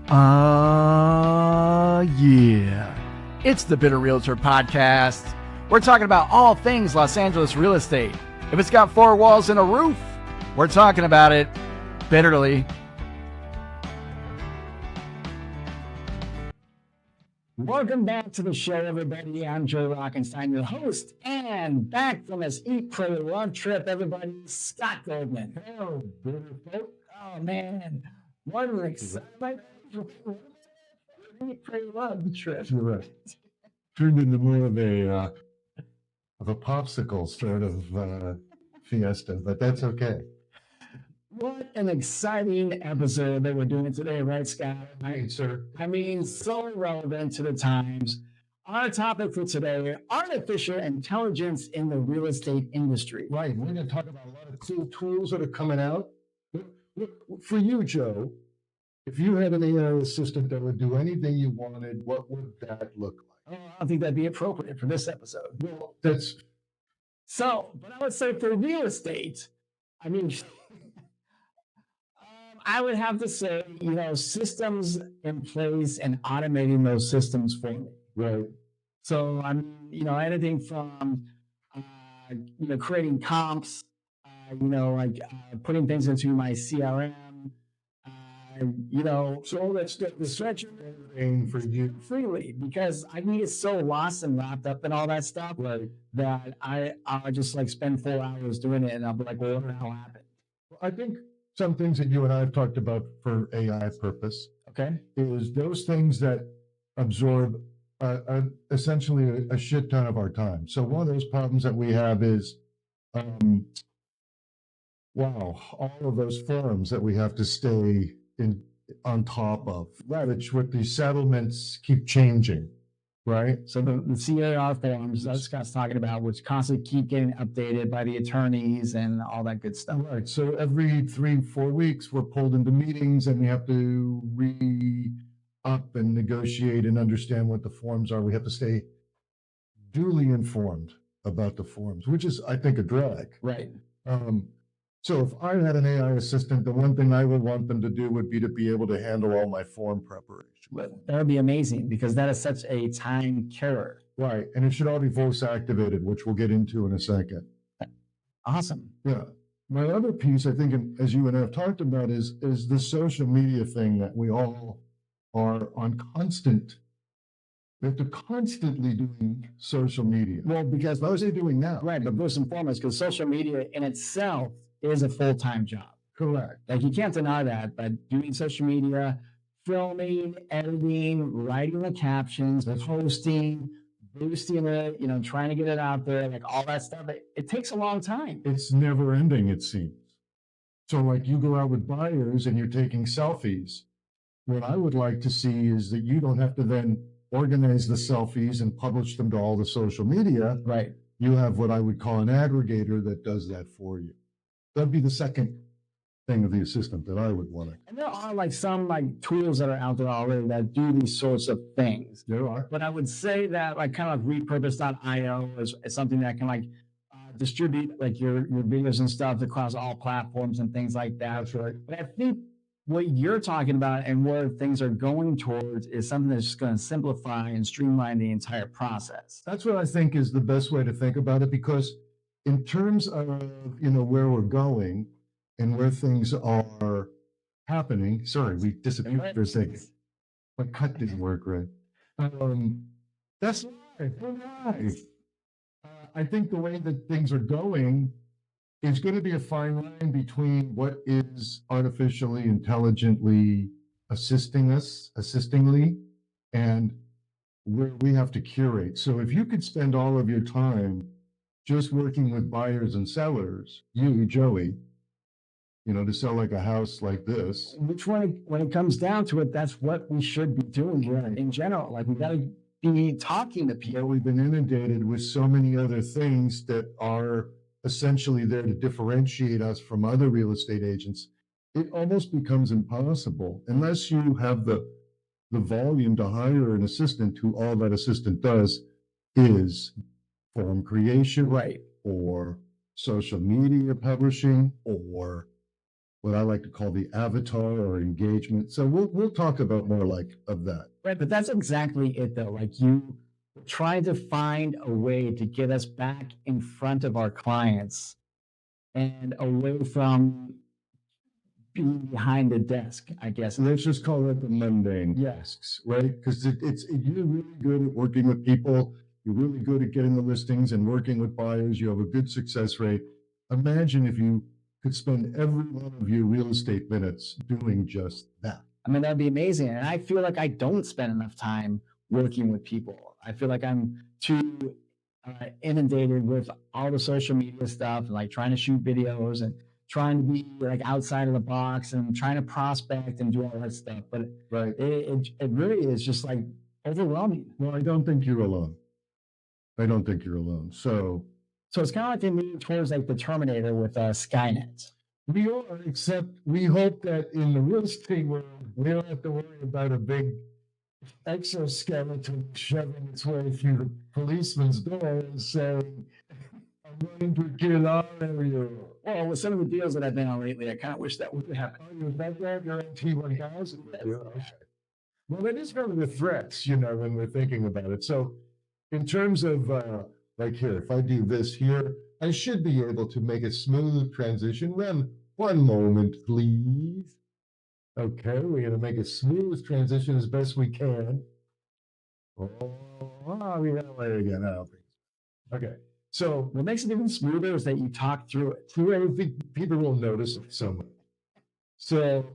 Yeah. It's the Bitter Realtor podcast. We're talking about all things Los Angeles real estate. If it's got four walls and a roof, we're talking about it bitterly. Welcome back to the show, everybody. I'm Joe Rockenstein, your host, and back from his Eat, Pray, Love trip, everybody, Scott Goldman. Hello, bitter folk. Oh, man. What an excitement. Eat, Pray, Love trip. You're right. Turned into more of a popsicle sort of fiesta, but that's okay. What an exciting episode that we're doing today, right, Scott? Right, sir. I mean, so relevant to the times. Our topic for today, artificial intelligence in the real estate industry. Right. We're going to talk about a lot of cool tools that are coming out. Look, for you, Joe, if you had an AI assistant that would do anything you wanted, what would that look like? Oh, I don't think that'd be appropriate for this episode. Well, that's... So, but I would say for real estate, I mean... I would have to say, systems in place and automating those systems for me. Right. So anything from, creating comps, putting things into my CRM, So all that stuff, the stretching for you freely, because I can get so lost and wrapped up in all that stuff, right, that I'll just spend 4 hours doing it, and I'll be like, well, what the hell happened? I think some things that you and I have talked about for AI purpose, okay, is those things that absorb essentially a shit ton of our time. So one of those problems that we have is, all of those forms that we have to stay on top of, which with the settlements keep changing, right? So the CAR forms that Scott's talking about, which constantly keep getting updated by the attorneys and all that good stuff. Right. So every 3-4 weeks, we're pulled into meetings and we have to re-up and negotiate and understand what the forms are. We have to stay duly informed about the forms, which is, I think, a drag. Right. So if I had an AI assistant, the one thing I would want them to do would be to be able to handle all my form preparation. That would be amazing, because that is such a time killer. Right. And it should all be voice activated, which we'll get into in a second. Awesome. Yeah. My other piece, I think, as you and I have talked about, is the social media thing that we all are on constant. We have to constantly doing social media. Well, because what are they doing now? Right, but first and foremost, because social media in itself is a full-time job. Correct. Like, you can't deny that, but doing social media, filming, editing, writing the captions, posting, boosting it, trying to get it out there, like all that stuff, it takes a long time. It's never ending, it seems. So like you go out with buyers and you're taking selfies. What I would like to see is that you don't have to then organize the selfies and publish them to all the social media. Right. You have what I would call an aggregator that does that for you. That'd be the second thing of the assistant that I would want to. And there are some tools that are out there already that do these sorts of things. There are. But I would say that kind of repurpose.io is something that can distribute your videos and stuff across all platforms and things like that. That's right. But I think what you're talking about and where things are going towards is something that's just going to simplify and streamline the entire process. That's what I think is the best way to think about it, because in terms of where we're going and where things are happening. Sorry, we disappeared for a second. My cut didn't work right. That's right. I think the way that things are going is going to be a fine line between what is artificially intelligently assistingly, and where we have to curate. So if you could spend all of your time just working with buyers and sellers, you, Joey, to sell like a house like this. Which when it comes down to it, that's what we should be doing in general. We got to be talking to people. We've been inundated with so many other things that are essentially there to differentiate us from other real estate agents. It almost becomes impossible unless you have the volume to hire an assistant who all that assistant does is form creation, right, or social media publishing, or what I like to call the avatar or engagement. So we'll talk about more like of that. Right, but that's exactly it though. Like you try to find a way to get us back in front of our clients and away from being behind the desk, I guess. Let's just call it the mundane tasks, right? Because you're really good at working with people. You're really good at getting the listings and working with buyers. You have a good success rate. Imagine if you could spend every one of your real estate minutes doing just that. I mean, that'd be amazing. And I feel like I don't spend enough time working with people. I feel like I'm too inundated with all the social media stuff and like trying to shoot videos and trying to be like outside of the box and trying to prospect and do all that stuff. But Right. it really is just like overwhelming. Well, I don't think you're alone. I don't think you're alone. So it's kind of like they move towards like the Terminator with Skynet. we are, except we hope that in the real estate world, we don't have to worry about a big exoskeleton shoving its way through the policeman's door and saying, I'm going to kill all of you. Well, with some of the deals that I've been on lately, I kind of wish that would happen. Oh, you're that guy? You're in T1000? Yeah, okay. Well, that is one of the threats, you know, when we're thinking about it. So in terms of, like here, if I do this here, I should be able to make a smooth transition. Run one moment, please. Okay, we're going to make a smooth transition as best we can. Oh, we got away again. I don't think so. Okay, so What makes it even smoother is that you talk through it. I don't think people will notice it so much. So,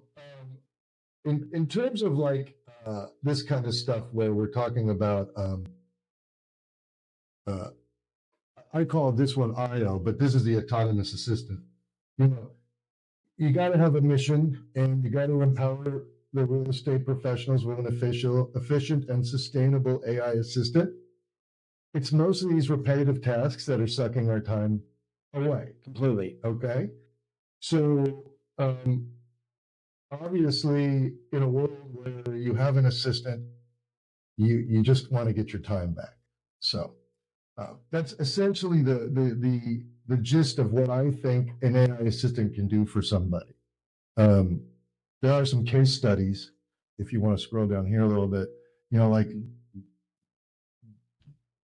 in terms of like this kind of stuff where we're talking about, I call this one IO, but this is the autonomous assistant. You know, you got to have a mission, and you got to empower the real estate professionals with an efficient and sustainable AI assistant. It's most of these repetitive tasks that are sucking our time away. Completely. Okay. So, obviously, in a world where you have an assistant, you just want to get your time back. So, that's essentially the gist of what I think an AI assistant can do for somebody. There are some case studies, if you want to scroll down here a little bit, you know, like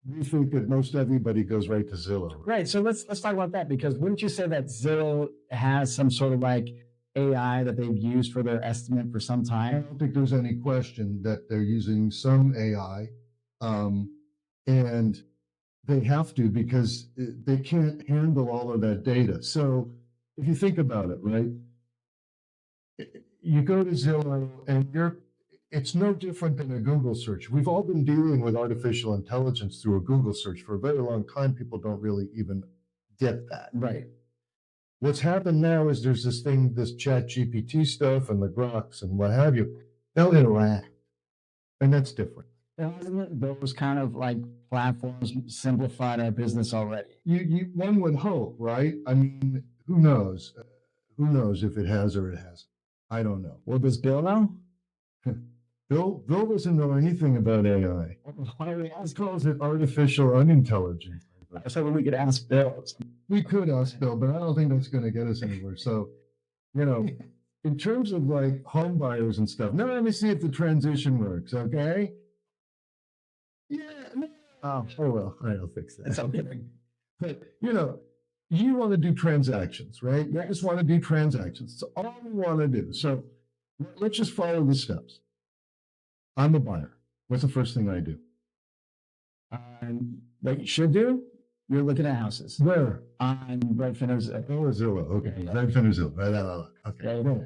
we think that most everybody goes right to Zillow. Right. So let's talk about that, because wouldn't you say that Zillow has some sort of like AI that they've used for their estimate for some I time? don't think there's any question that they're using some AI, and they have to, because they can't handle all of that data. So if you think about it, right, you go to Zillow and it's no different than a Google search. We've all been dealing with artificial intelligence through a Google search for a very long time. People don't really even get that. Right. What's happened now is there's this thing, this chat GPT stuff and the Groks and what have you. They'll interact, and that's different. Hasn't those kind of like platforms simplified our business already? One would hope, right? I mean, who knows? Who knows if it has or it hasn't? I don't know. Well, does Bill know? Bill doesn't know anything about AI. Why don't we He ask? calls it artificial unintelligence. I said we could ask Bill. We could ask Bill, but I don't think that's going to get us anywhere. So, you know, in terms of like home buyers and stuff, now let me see if the transition works, okay? Yeah. No. Oh well, I'll fix that. It's okay. But, you know, you want to do transactions, right? You just want to do transactions. It's all we want to do. So let's just follow the steps. I'm a buyer. What's the first thing I do? Like you should do? You're looking at houses Where? on Redfin or Zillow. Oh, Zillow. Okay. Yeah. Redfin or Zillow. Right. Okay. Yeah, yeah.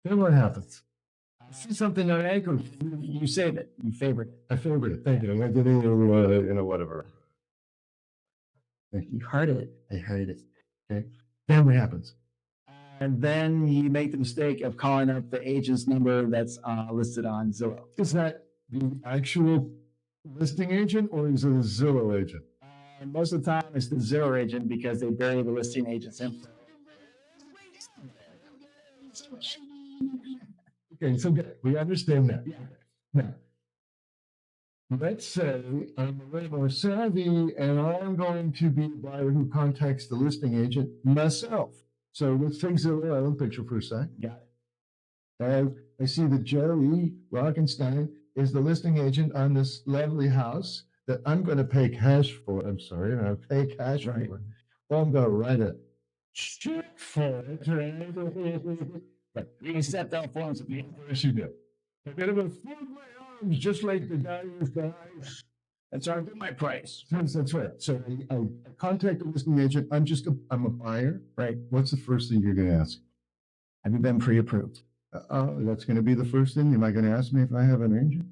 Then what happens? I see something on Anchor. You save it. You favorite it. I favorite it. Thank you. I did it, you know, whatever. You heard it. I heard it. Okay. Then what happens? And then you make the mistake of calling up the agent's number that's listed on Zillow. Is that the actual listing agent or is it a Zillow agent? And most of the time, it's the Zillow agent because they bury the listing agent's info. Okay, so we understand that. Now, let's say I'm a little more savvy and I'm going to be a buyer who contacts the listing agent myself. So let's take a little picture for a sec. Got it. I see that Jerry Rockenstein is the listing agent on this lovely house that I'm going to pay cash for. I'm sorry, I'll pay cash Right. for. Well, I'm going to write a check for it. But you can set down forms of people. Yes, you do. I'm going to fold my arms just like the guys. That's our my price. That's right. So I contact the listing agent. I'm a buyer. Right. What's the first thing you're going to ask? Have you been pre-approved? That's going to be the first thing. Am I going to ask me if I have an agent?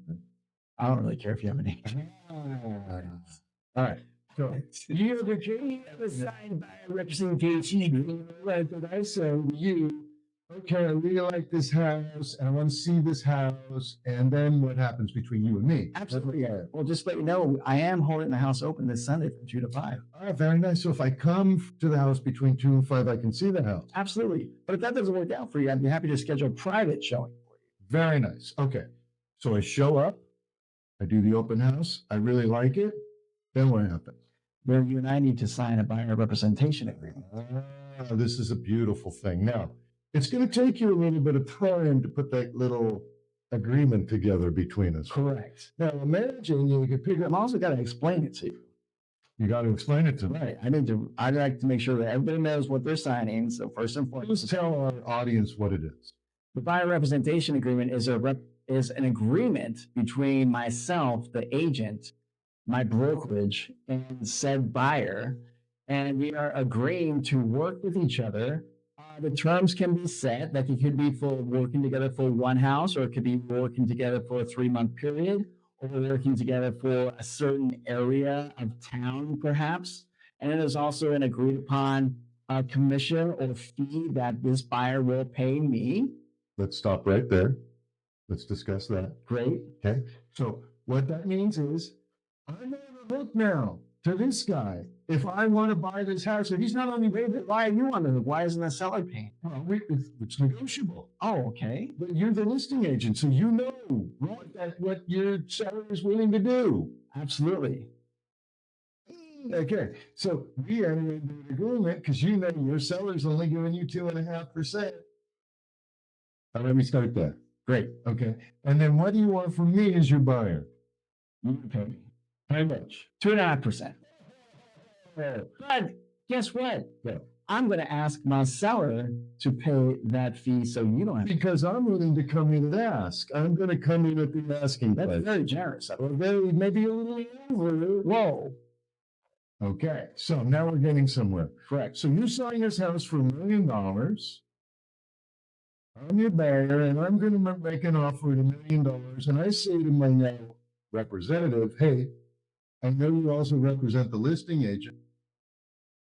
I don't really care if you have an agent. All right. So You have a signed by a representation agreement. that I said to you, okay, I really like this house and I want to see this house. And then what happens between you and me? Absolutely. Yeah. Well, just to let you know, I am holding the house open this Sunday from 2 to 5. All right, very nice. So if I come to the house between 2 and 5, I can see the house. Absolutely. But if that doesn't work out for you, I'd be happy to schedule a private showing for you. Very nice. Okay. So I show up, I do the open house, I really like it. Then what happens? Where you and I need to sign a buyer representation agreement. This is a beautiful thing. Now, it's going to take you a little bit of time to put that little agreement together between us. Correct. Now, imagine you could pick up. I'm also got to explain it to you. You got to explain it to me. Right. I'd like to make sure that everybody knows what they're signing. So first and Let's foremost, tell our audience what it is. the buyer representation agreement is an agreement between myself, the agent, my brokerage, and said buyer, and we are agreeing to work with each other. The terms can be set that it could be for working together for one house, or it could be working together for a 3-month period, or working together for a certain area of town, perhaps. And then there's also an agreed upon commission or fee that this buyer will pay me. Let's stop right there. Let's discuss that. Great. Okay. So what that means is I'm on the hook now to this guy. If I want to buy this house, and he's not only Wait, why are you on the hook? Why isn't the seller paying? well, it's negotiable. Oh, okay. But you're the listing agent, so you know what your seller is willing to do. Absolutely. Okay, so we are in an agreement because you know your seller's only giving you 2.5%. Let me start there. Great. Okay, and then what do you want from me as your buyer? You can pay me How much? 2.5%. But guess what? Yeah. I'm going to ask my seller to pay that fee so you don't have to. Because I'm willing to come in and ask. I'm going to come in at the asking That's price. very generous. Or maybe a little over. Whoa. Okay, so now we're getting somewhere. Correct. So you sign this house for $1 million. I'm your buyer, and I'm going to make an offer at $1 million. And I say to my representative, hey, I know you also represent the listing agent.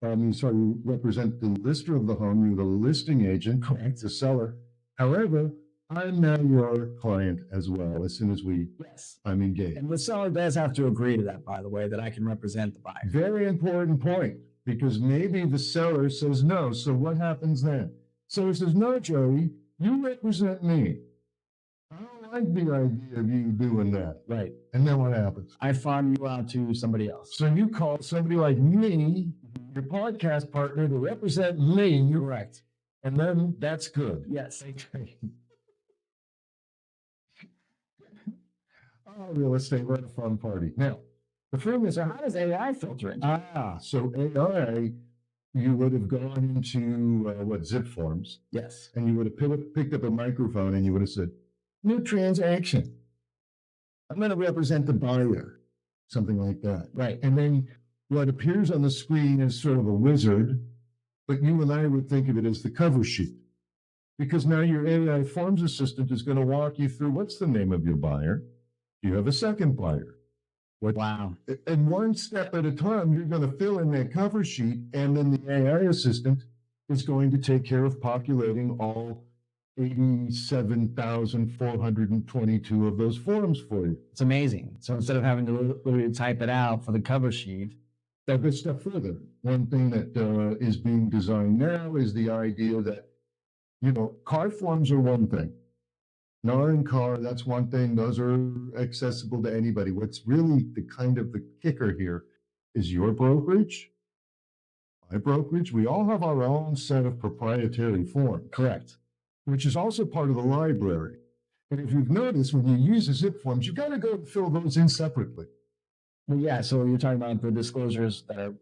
You represent the lister of the home. You're the listing agent, Correct. the seller. However, I'm now your client as well. As soon as Yes. I'm engaged. And the seller does have to agree to that, by the way, that I can represent the buyer. Very important point, because maybe the seller says no. So what happens then? Seller says, no, Joey, you represent me. I don't like the idea of you doing that. Right. And then what happens? I farm you out to somebody else. So you call somebody like me, your podcast partner, to represent me. Correct. And then that's good. Yes. Oh, real estate, what a fun party. Now, the thing is, So how does AI filter in? so AI, you would have gone into zip forms, Yes. and you would have picked up a microphone and you would have said, new transaction. I'm going to represent the buyer, something like that. Right. And then what appears on the screen is sort of a wizard, but you and I would think of it as the cover sheet. Because now your AI forms assistant is going to walk you through what's the name of your buyer. You have a second buyer. Wow. And one step at a time, you're going to fill in that cover sheet, and then the AI assistant is going to take care of populating all 87,422 of those forms for you. It's amazing. So instead of having to literally type it out for the cover sheet. Now, go a step further. One thing that is being designed now is the idea that, car forms are one thing. NAR and car, that's one thing. Those are accessible to anybody. What's really the kicker here is your brokerage, my brokerage, we all have our own set of proprietary forms, Correct. which is also part of the library. And if you've noticed, when you use the zip forms, you got to go and fill those in separately. Well, yeah. So you're talking about the disclosures that are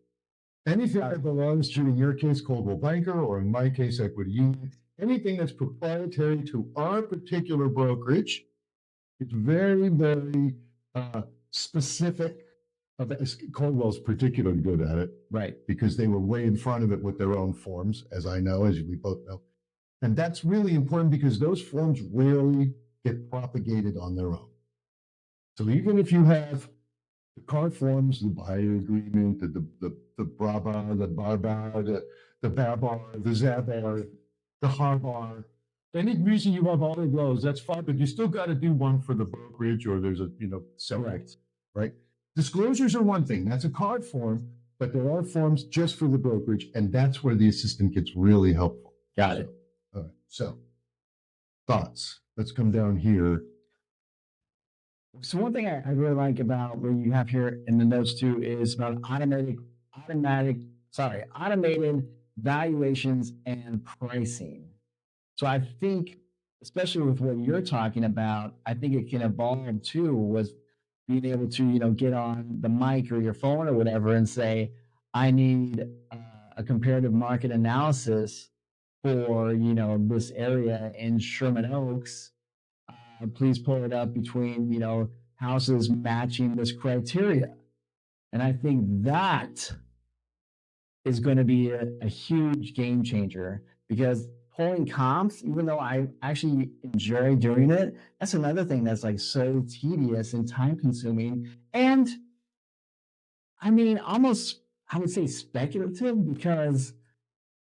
Anything that belongs to, in your case, Coldwell Banker, or in my case, Equity Union, anything that's proprietary to our particular brokerage, it's very, very specific. Coldwell's particularly good at it right. because they were way in front of it with their own forms, as I know, as we both know. And that's really important because those forms rarely get propagated on their own. So even if you have the car forms, the buyer agreement, the BRABA, the BARBA, the BABAR, the ZABAR, the HARBAR. Any reason you have all of those, that's fine, but you still got to do one for the brokerage, or there's a, separate, right? Disclosures are one thing, that's a card form, but there are forms just for the brokerage, and that's where the assistant gets really helpful. Got it. All right, so thoughts. Let's come down here. So one thing I really like about what you have here in the notes too is about automated valuations and pricing. So I think, especially with what you're talking about, I think it can evolve too with being able to, get on the mic or your phone or whatever and say, I need a comparative market analysis for, this area in Sherman Oaks. Please pull it up between, houses matching this criteria. And I think that is going to be a huge game changer because pulling comps, even though I actually enjoy doing it, that's another thing that's like so tedious and time consuming. And I mean, almost, I would say speculative because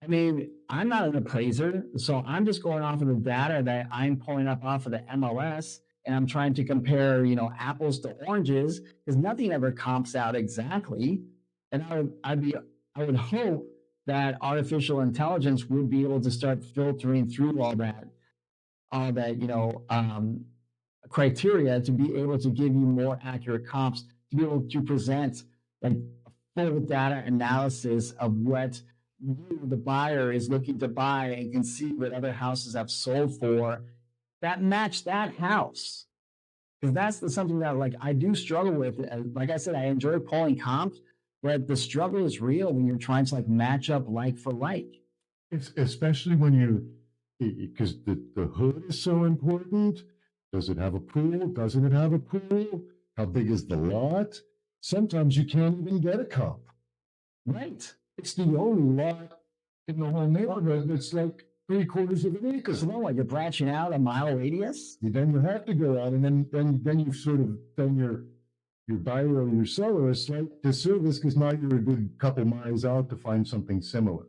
I'm not an appraiser, so I'm just going off of the data that I'm pulling up off of the MLS, and I'm trying to compare, apples to oranges because nothing ever comps out exactly. And I would hope that artificial intelligence would be able to start filtering through all that, criteria to be able to give you more accurate comps, to be able to present like a full data analysis of what you, the buyer, is looking to buy and can see what other houses have sold for that match that house. Because that's something that like I do struggle with. Like I said, I enjoy pulling comps, but the struggle is real when you're trying to like match up like for like. Especially when because the hood is so important. Does it have a pool? Doesn't it have a pool? How big is the lot? Sometimes you can't even get a comp. Right. It's the only lot in the whole neighborhood that's like 3/4 of an acre. So like you're branching out a mile radius. Then you have to go out, and then you've sort of done your buyer or your seller a slight disservice because now you're a good couple miles out to find something similar.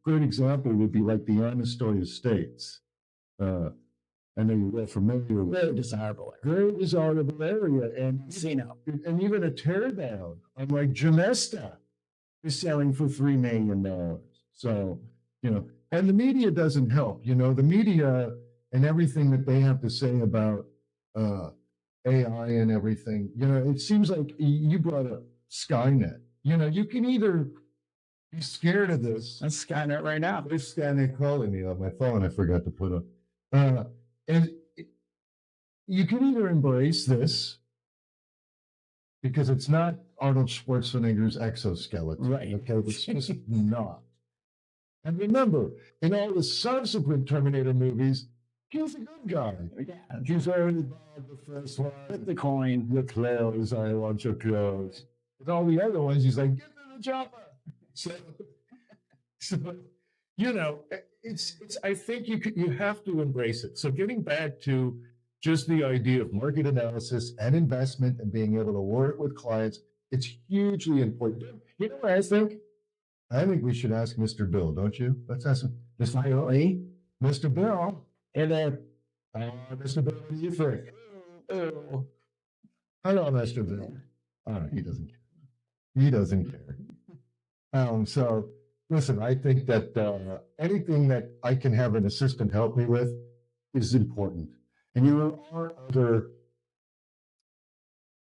Great example would be like the Rockenstein Estates. I know you're well familiar with. Very desirable area. Very desirable area, and Encino. And even a teardown on like Jamesta is selling for $3 million. So, and the media doesn't help. The media and everything that they have to say about AI and everything. It seems like you brought up Skynet. You can either be scared of this. That's Skynet right now. There's Skynet calling me on my phone. I forgot to put on. And you can either embrace this because it's not Arnold Schwarzenegger's exoskeleton. Right. Okay, it's just not. And remember, in all the subsequent Terminator movies, he's a good guy. Yeah. He's already bought the first one. With the coin. The clothes, I want your clothes. And all the other ones, he's like, get to the chopper. So it's. I think you have to embrace it. So getting back to just the idea of market analysis and investment and being able to work with clients, it's hugely important. You know what I think? I think we should ask Mr. Bill, don't you? Let's ask him. Mr. Bill. Mr. Bill. Hey there. Mr. Bill, what do you think? Oh. Hello, Mr. Bill. All right, he doesn't care. He doesn't care. So listen, I think that anything that I can have an assistant help me with is important. And there are other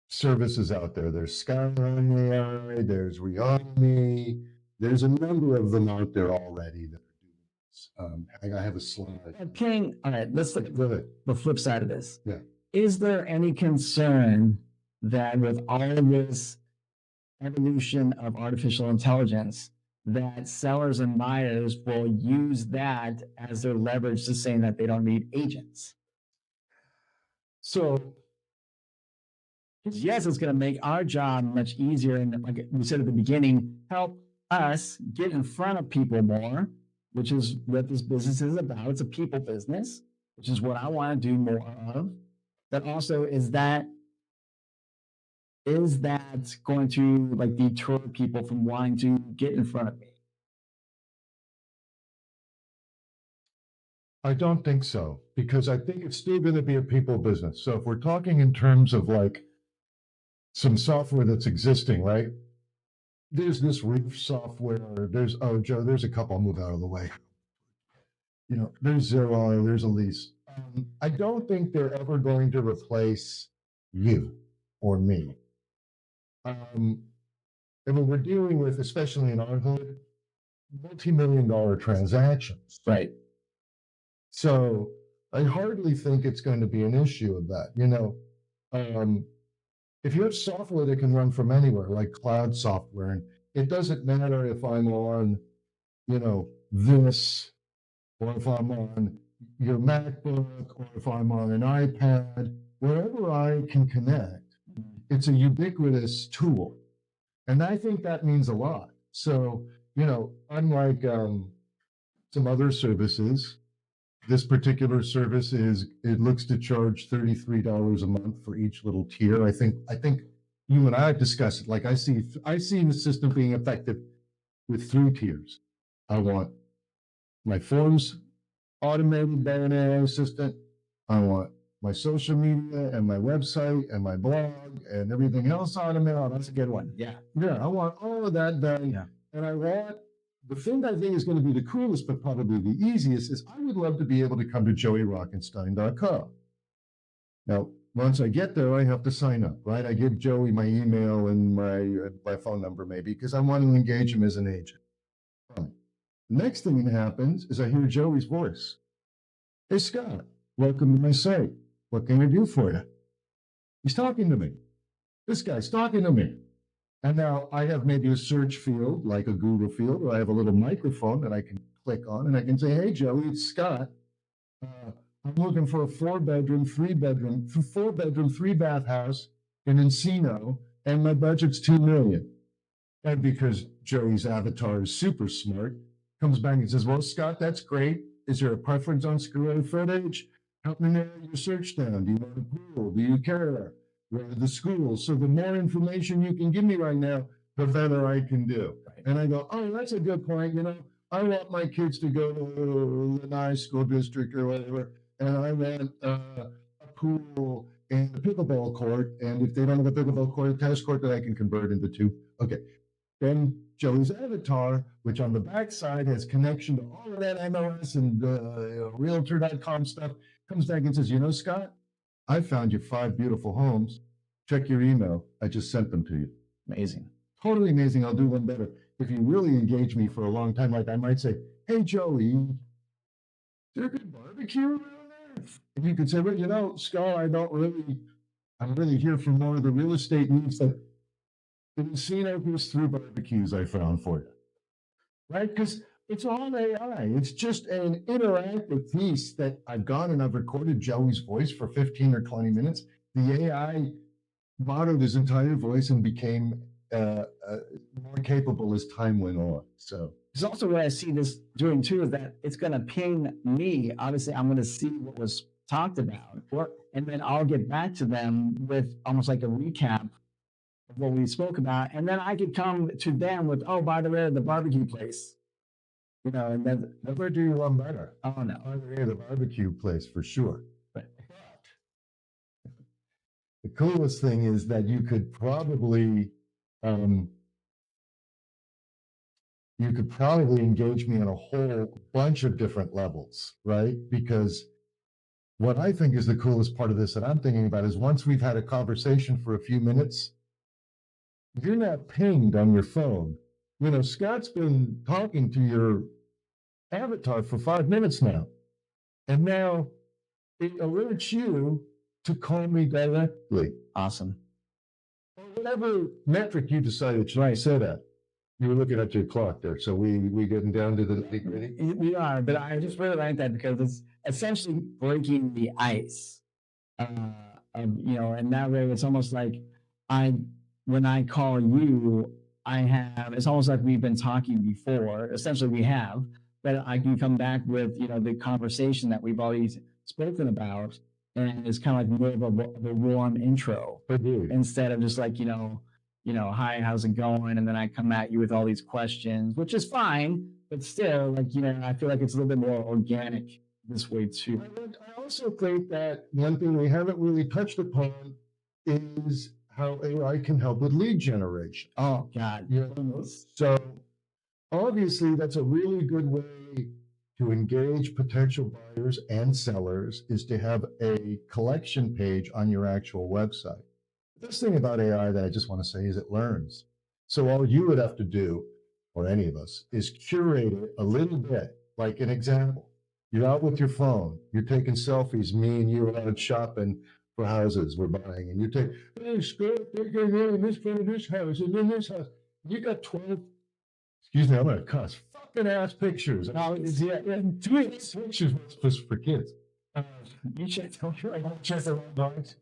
services out there. There's Skyline AI, there's Reality, There's a number of them out there already that are doing this. I have a slide. King, all right, let's look at Go ahead. the flip side of this. Yeah. Is there any concern that with all of this evolution of artificial intelligence, that sellers and buyers will use that as their leverage to saying that they don't need agents? So, Yes, it's going to make our job much easier. And like we said at the beginning, help us get in front of people more, which is what this business is about. It's a people business, which is what I want to do more of. But also, is that going to like deter people from wanting to get in front of me? I don't think so, because I think it's still going to be a people business. So if we're talking in terms of like some software that's existing, right? There's this roof software. There's, oh, Joe, there's a couple. I'll move out of the way. You know, there's Zero, there's Elise. I don't think they're ever going to replace you or me. And what we're dealing with, especially in our hood, multi-million-dollar transactions. Right. So I hardly think it's going to be an issue of that. You know, if you have software that can run from anywhere, like cloud software, and it doesn't matter if I'm on, you know, this, or if I'm on your MacBook, or if I'm on an iPad, wherever I can connect, it's a ubiquitous tool. And I think that means a lot. So, you know, unlike some other services, this particular service it looks to charge $33 a month for each little tier. I think you and I have discussed it. Like I see the system being effective with 3 tiers. I want my forms automated by an AI assistant. I want my social media and my website and my blog and everything else automated. Oh, that's a good one. Yeah. Yeah, I want all of that done. Yeah. And I want the thing that I think is going to be the coolest, but probably the easiest, is I would love to be able to come to joeyrockenstein.com. Now, once I get there, I have to sign up, right? I give Joey my email and my phone number, maybe, because I want to engage him as an agent. Fine. The next thing that happens is I hear Joey's voice. Hey, Scott, welcome to my site. What can I do for you? He's talking to me. This guy's talking to me. And now I have maybe a search field, like a Google field, or I have a little microphone that I can click on, and I can say, hey, Joey, it's Scott. I'm looking for a 4-bedroom, 3-bath house in Encino, and my budget's $2 million. And because Joey's avatar is super smart, comes back and says, well, Scott, that's great. Is there a preference on square footage? Help me narrow your search down. Do you want a pool? Do you care? Where are the schools? So the more information you can give me right now, the better I can do. Right. And I go, oh, that's a good point. You know, I want my kids to go to the nice school district or whatever, and I want a pool and a pickleball court. And if they don't have a pickleball court, a tennis court that I can convert into 2. Okay. Then Joey's avatar, which on the backside has connection to all of that MLS and realtor.com stuff, comes back and says, you know, Scott, I found you 5 beautiful homes. Check your email. I just sent them to you. Amazing. Totally amazing. I'll do one better. If you really engage me for a long time, like I might say, hey, Joey, is there a good barbecue around there? And you could say, well, you know, Scott, I'm really here for more of the real estate needs that the Encino goes through barbecues I found for you. Right? Because it's all AI. It's just an interactive piece that I've gone and I've recorded Joey's voice for 15 or 20 minutes. The AI modeled his entire voice and became more capable as time went on. So it's also what I see this doing too, is that it's going to ping me. Obviously, I'm going to see what was talked about, and then I'll get back to them with almost like a recap of what we spoke about. And then I could come to them with, oh, by the way, the barbecue place. You know, and then never do you one better. Oh, no. By the way, the barbecue place for sure. But the coolest thing is that you could probably engage me on a whole bunch of different levels, right? Because what I think is the coolest part of this that I'm thinking about is once we've had a conversation for a few minutes, you're not pinged on your phone Scott's been talking to your avatar for 5 minutes now, and now it alerts you to call me directly. Awesome. Or whatever metric you decided to set at. You were looking at your clock there, so we getting down to the nitty-gritty? We are, but I just really like that because it's essentially breaking the ice. And that way it's almost like when I call you, it's almost like we've been talking before. Essentially we have, but I can come back with, the conversation that we've already spoken about. And it's kind of like more of a warm intro instead of just like, hi, how's it going? And then I come at you with all these questions, which is fine, but still, like, I feel like it's a little bit more organic this way too. I also think that one thing we haven't really touched upon is how AI can help with lead generation. Oh, God. So obviously that's a really good way to engage potential buyers and sellers is to have a collection page on your actual website. The best thing about AI that I just want to say is it learns. So all you would have to do, or any of us, is curate it a little bit. Like an example, you're out with your phone, you're taking selfies, me and you are out shopping for houses we're buying, and you take, hey, Scott, they're in this front of this house, and then this house. You got 12, excuse me, I'm going to cuss, fucking ass pictures. Doing these pictures was for kids. You should tell me, I don't check the wrong dogs.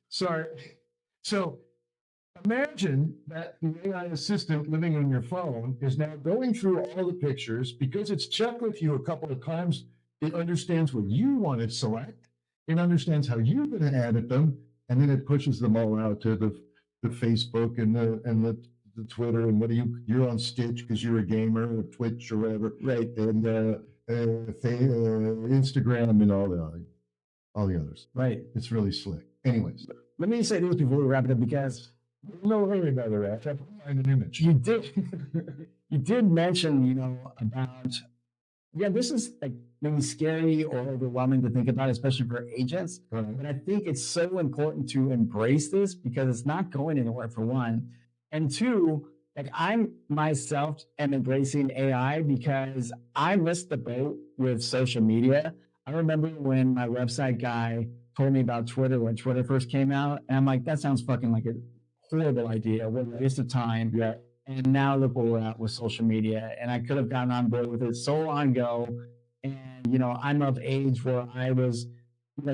Sorry. So imagine that the AI assistant living on your phone is now going through all the pictures because it's checked with you a couple of times. It understands what you want to select. It understands how you're going to edit them, and then it pushes them all out to the Facebook and the Twitter and you're on Stitch because you're a gamer or Twitch or whatever, right? And Instagram and all the others, right? It's really slick. Anyways, let me say this before we wrap it up because no hurry about that. I find an image. You did mention, about this is like maybe scary or overwhelming to think about, especially for agents. Right. But I think it's so important to embrace this because it's not going anywhere, for one. And two, like I myself am embracing AI because I missed the boat with social media. I remember when my website guy told me about Twitter when Twitter first came out, and I'm like, that sounds fucking like a horrible idea. What a waste of time. Yeah. And now look where we're at with social media. And I could have gotten on board with it so long ago. And, I'm of age where I was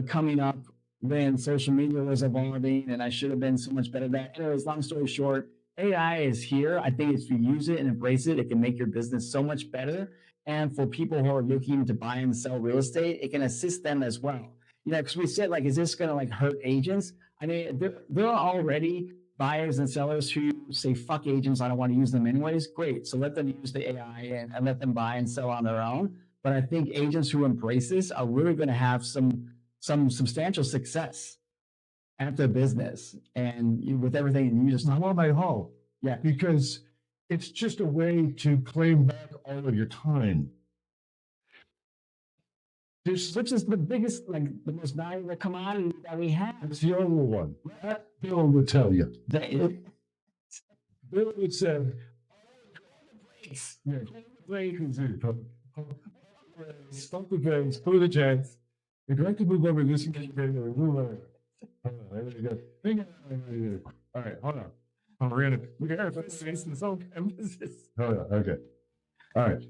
coming up when social media was evolving, and I should have been so much better at that. Anyways, long story short, AI is here. I think if you use it and embrace it, it can make your business so much better. And for people who are looking to buy and sell real estate, it can assist them as well. Because we said, like, is this going to hurt agents? I mean, there are already buyers and sellers who say, fuck agents, I don't want to use them anyways. Great. So let them use the AI and let them buy and sell on their own. But I think agents who embrace this are really going to have some substantial success at their business. And with everything you just I want my hope. Yeah. Because it's just a way to claim back all of your time. Which is the biggest, the most valuable commodity that we have. It's the only one. That Bill would tell you. Bill would say, stop the brakes, pull the jets. We'd like to move over this and get ready. All right, hold on. We're gonna put space in this whole emphasis. Hold on, okay. All right,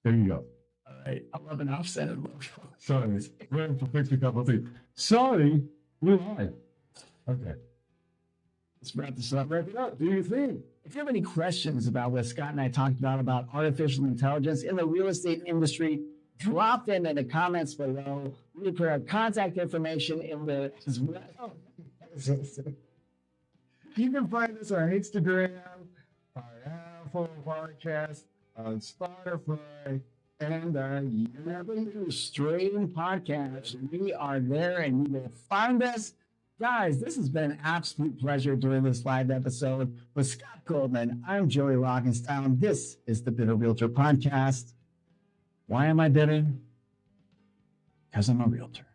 there you go. All right, I love an offset logo. Sorry, we're going to fix a couple of things. Sorry, we're live. Okay. Let's wrap this up. Wrap it up. Do your thing. If you have any questions about what Scott and I talked about artificial intelligence in the real estate industry, drop them in the comments below. We put our contact information in the as well. You can find us on Instagram, on Apple Podcast, on Spotify, and on Stream Podcast. We are there, and you will find us. Guys, this has been an absolute pleasure doing this live episode with Scott Goldman. I'm Joey Rockenstein. This is the Bitter Realtor Podcast. Why am I bitter? Because I'm a realtor.